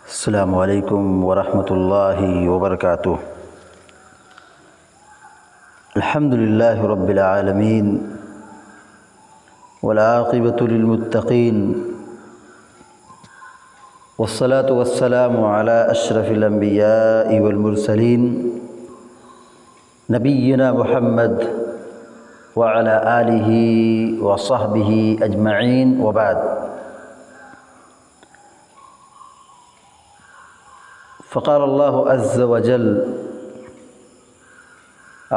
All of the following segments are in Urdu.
السلام علیکم ورحمۃ اللہ وبرکاتہ۔ الحمد للہ رب العالمین والعاقبۃ للمتقین والصلاة والسلام علی اشرف الانبیاء والمرسلین نبینا محمد وعلی آلہ وصحبہ اجمعین وبعد۔ فقال اللہ عز وجل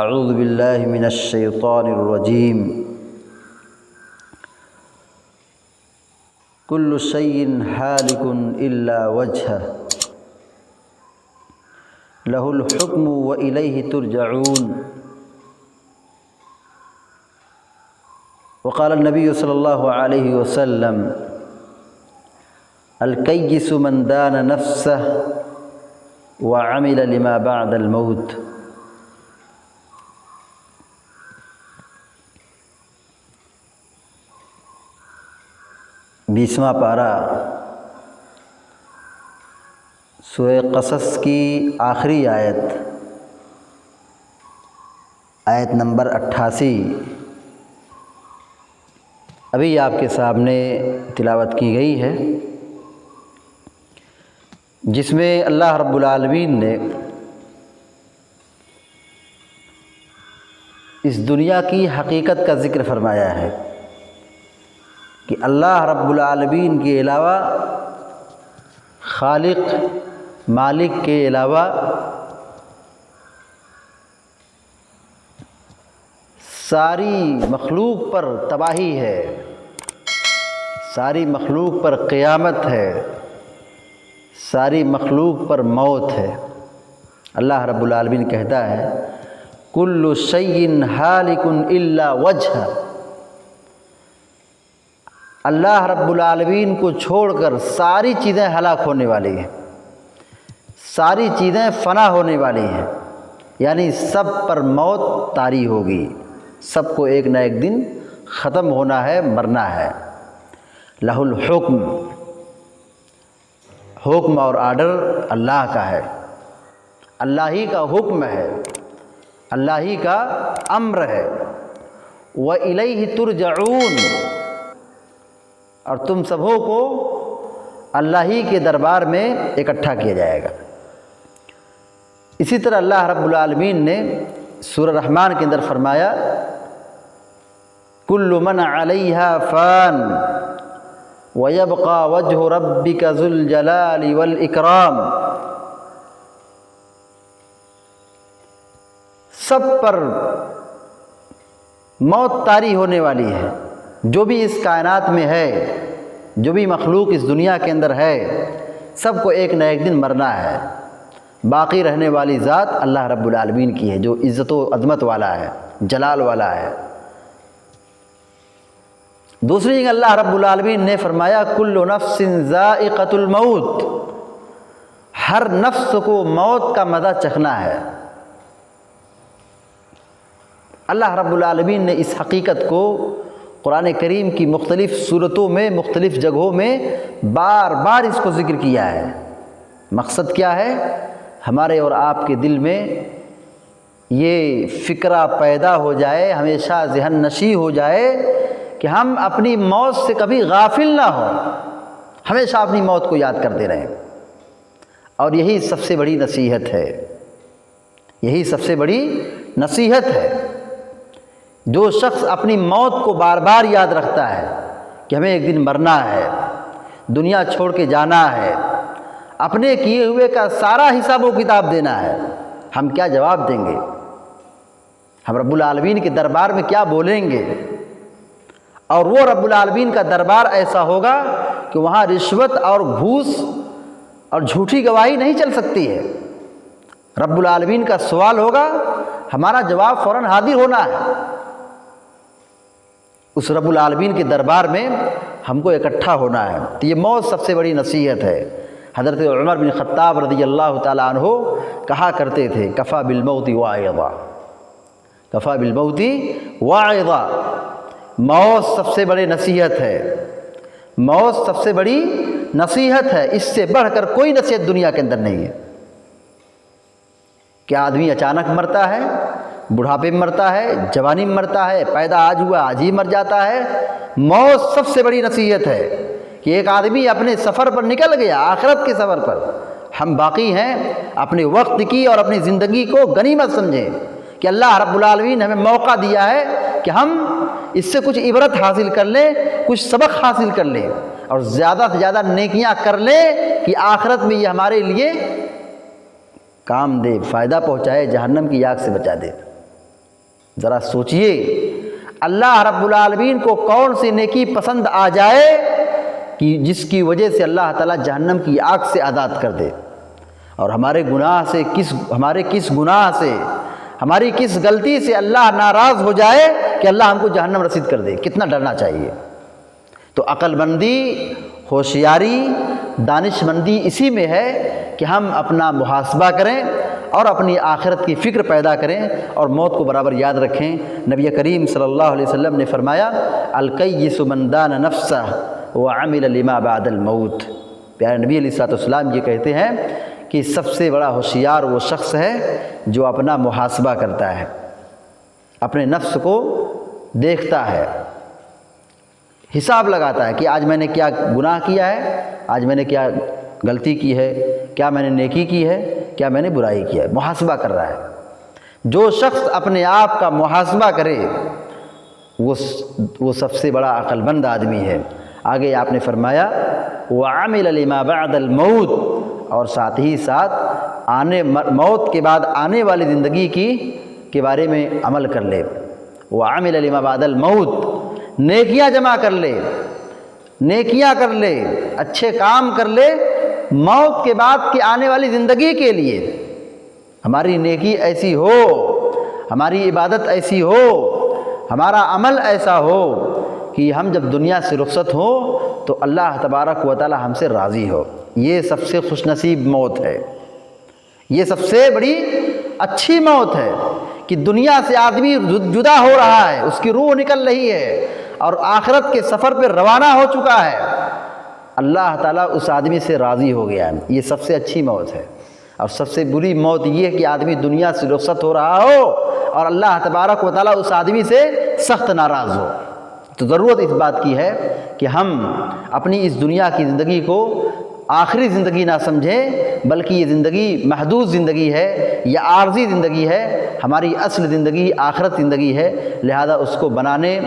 اعوذ باللہ من الشیطان الرجیم کل شیء ہالک الا وجہہ لہ الحکم والیہ ترجعون۔ وقال النبی صلی اللہ علیہ وسلم الکیس من دان نفسہ وعمل لما بعد الموت۔ بیسواں پارہ سورہ قصص کی آخری آیت نمبر 88 ابھی آپ کے سامنے تلاوت کی گئی ہے، جس میں اللہ رب العالمین نے اس دنیا کی حقیقت کا ذکر فرمایا ہے کہ اللہ رب العالمین کے علاوہ، خالق مالک کے علاوہ ساری مخلوق پر تباہی ہے، ساری مخلوق پر قیامت ہے، ساری مخلوق پر موت ہے۔ اللہ رب العالمین کہتا ہے کل شیء ہالک الا وجہہ۔ اللہ رب العالمین کو چھوڑ کر ساری چیزیں ہلاک ہونے والی ہیں، ساری چیزیں فنا ہونے والی ہیں، یعنی سب پر موت طاری ہوگی، سب کو ایک نہ ایک دن ختم ہونا ہے، مرنا ہے۔ لہ الحکم، حکم اور آرڈر اللہ کا ہے، اللہ ہی کا حکم ہے، اللہ ہی کا امر ہے۔ وَإِلَيْهِ تُرْجَعُونَ، اور تم سبوں کو اللہ ہی کے دربار میں اکٹھا کیا جائے گا۔ اسی طرح اللہ رب العالمین نے سورہ رحمان کے اندر فرمایا کل من علیہا فان وَيَبْقَى وَجْهُ رَبِّكَ ذُو الْجَلَالِ وَالْإِكْرَامِ۔ سب پر موت طاری ہونے والی ہے، جو بھی اس کائنات میں ہے، جو بھی مخلوق اس دنیا کے اندر ہے، سب کو ایک نہ ایک دن مرنا ہے۔ باقی رہنے والی ذات اللہ رب العالمین کی ہے، جو عزت و عظمت والا ہے، جلال والا ہے۔ دوسری جگہ اللہ رب العالمین نے فرمایا کل نفس ذائقۃ الموت، ہر نفس کو موت کا مزہ چکھنا ہے۔ اللہ رب العالمین نے اس حقیقت کو قرآن کریم کی مختلف صورتوں میں، مختلف جگہوں میں بار بار اس کو ذکر کیا ہے۔ مقصد کیا ہے؟ ہمارے اور آپ کے دل میں یہ فکرہ پیدا ہو جائے، ہمیشہ ذہن نشیں ہو جائے کہ ہم اپنی موت سے کبھی غافل نہ ہوں، ہمیشہ اپنی موت کو یاد کرتے رہیں۔ اور یہی سب سے بڑی نصیحت ہے، یہی سب سے بڑی نصیحت ہے۔ جو شخص اپنی موت کو بار بار یاد رکھتا ہے کہ ہمیں ایک دن مرنا ہے، دنیا چھوڑ کے جانا ہے، اپنے کیے ہوئے کا سارا حساب و کتاب دینا ہے، ہم کیا جواب دیں گے؟ ہم رب العالمین کے دربار میں کیا بولیں گے؟ اور وہ رب العالمین کا دربار ایسا ہوگا کہ وہاں رشوت اور گھوس اور جھوٹی گواہی نہیں چل سکتی ہے۔ رب العالمین کا سوال ہوگا، ہمارا جواب فوراً حاضر ہونا ہے۔ اس رب العالمین کے دربار میں ہم کو اکٹھا ہونا ہے۔ تو یہ موت سب سے بڑی نصیحت ہے۔ حضرت عمر بن خطاب رضی اللہ تعالیٰ عنہ کہا کرتے تھے کفا بالموت واعظا، کفا بالموت واعظا، موت سب سے بڑی نصیحت ہے، موت سب سے بڑی نصیحت ہے، اس سے بڑھ کر کوئی نصیحت دنیا کے اندر نہیں ہے کہ آدمی اچانک مرتا ہے، بڑھاپے میں مرتا ہے، جوانی میں مرتا ہے، پیدا آج ہوا آج ہی مر جاتا ہے۔ موت سب سے بڑی نصیحت ہے کہ ایک آدمی اپنے سفر پر نکل گیا، آخرت کے سفر پر، ہم باقی ہیں، اپنے وقت کی اور اپنی زندگی کو غنیمت سمجھیں کہ اللہ رب العالمین نے ہمیں موقع دیا ہے کہ ہم اس سے کچھ عبرت حاصل کر لیں، کچھ سبق حاصل کر لیں اور زیادہ سے زیادہ نیکیاں کر لیں کہ آخرت میں یہ ہمارے لیے کام دے، فائدہ پہنچائے، جہنم کی آگ سے بچا دے۔ ذرا سوچئے اللہ رب العالمین کو کون سی نیکی پسند آ جائے کہ جس کی وجہ سے اللہ تعالیٰ جہنم کی آگ سے آزاد کر دے، اور ہمارے گناہ سے کس گناہ سے، ہماری کس غلطی سے اللہ ناراض ہو جائے کہ اللہ ہم کو جہنم رسید کر دے۔ کتنا ڈرنا چاہیے۔ تو عقل مندی، ہوشیاری، دانش مندی اسی میں ہے کہ ہم اپنا محاسبہ کریں اور اپنی آخرت کی فکر پیدا کریں اور موت کو برابر یاد رکھیں۔ نبی کریم صلی اللہ علیہ وسلم نے فرمایا الکیس من دان نفسہ وعمل لما بعد الموت۔ پیارے نبی علیہ السلام یہ کہتے ہیں کہ سب سے بڑا ہوشیار وہ شخص ہے جو اپنا محاسبہ کرتا ہے، اپنے نفس کو دیکھتا ہے، حساب لگاتا ہے کہ آج میں نے کیا گناہ کیا ہے، آج میں نے کیا غلطی کی ہے، کیا میں نے نیکی کی ہے، کیا میں نے برائی کی ہے، محاسبہ کر رہا ہے۔ جو شخص اپنے آپ کا محاسبہ کرے وہ سب سے بڑا عقل مند آدمی ہے۔ آگے آپ نے فرمایا وَعَمِلَ لِمَا بَعْدَ الْمَوْتِ، اور ساتھ ہی ساتھ موت کے بعد آنے والی زندگی کے بارے میں عمل کر لے۔ وَعَمِلَ لِمَا بَعْدَ الْمَوْتِ، نیکیاں جمع کر لے، نیکیاں کر لے، اچھے کام کر لے موت کے بعد کی آنے والی زندگی کے لیے۔ ہماری نیکی ایسی ہو، ہماری عبادت ایسی ہو، ہمارا عمل ایسا ہو کہ ہم جب دنیا سے رخصت ہوں تو اللہ تبارک و تعالی ہم سے راضی ہو۔ یہ سب سے خوش نصیب موت ہے، یہ سب سے بڑی اچھی موت ہے کہ دنیا سے آدمی جدا ہو رہا ہے، اس کی روح نکل رہی ہے اور آخرت کے سفر پہ روانہ ہو چکا ہے، اللہ تعالیٰ اس آدمی سے راضی ہو گیا ہے۔ یہ سب سے اچھی موت ہے۔ اور سب سے بری موت یہ ہے کہ آدمی دنیا سے رخصت ہو رہا ہو اور اللہ تبارک و تعالیٰ اس آدمی سے سخت ناراض ہو۔ تو ضرورت اس بات کی ہے کہ ہم اپنی اس دنیا کی زندگی کو آخری زندگی نہ سمجھیں، بلکہ یہ زندگی محدود زندگی ہے، یہ عارضی زندگی ہے، ہماری اصل زندگی آخرت زندگی ہے۔ لہذا اس کو بنانے،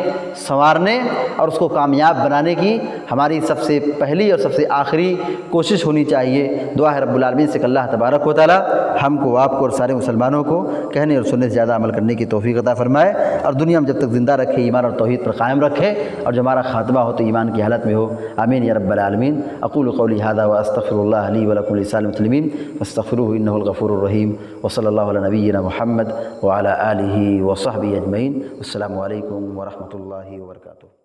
سنوارنے اور اس کو کامیاب بنانے کی ہماری سب سے پہلی اور سب سے آخری کوشش ہونی چاہیے۔ دعا ہے رب العالمین سے کہ اللہ تبارک و تعالی ہم کو، آپ کو اور سارے مسلمانوں کو کہنے اور سننے سے زیادہ عمل کرنے کی توفیق عطا فرمائے اور دنیا میں جب تک زندہ رکھے ایمان اور توحید پر قائم رکھے، اور جب ہمارا خاتمہ ہو تو ایمان کی حالت میں ہو۔ آمین یا رب العالمین۔ اقول قولی ھذا واستغفر اللہ لی ولکم ولسائر المسلمین فاستغفروہ انہ الغفور الرحیم، وصلی اللہ علی نبینا محمد وعلی آلہ وصحبہ اجمعین۔ السلام علیکم ورحمۃ اللہ وبرکاتہ۔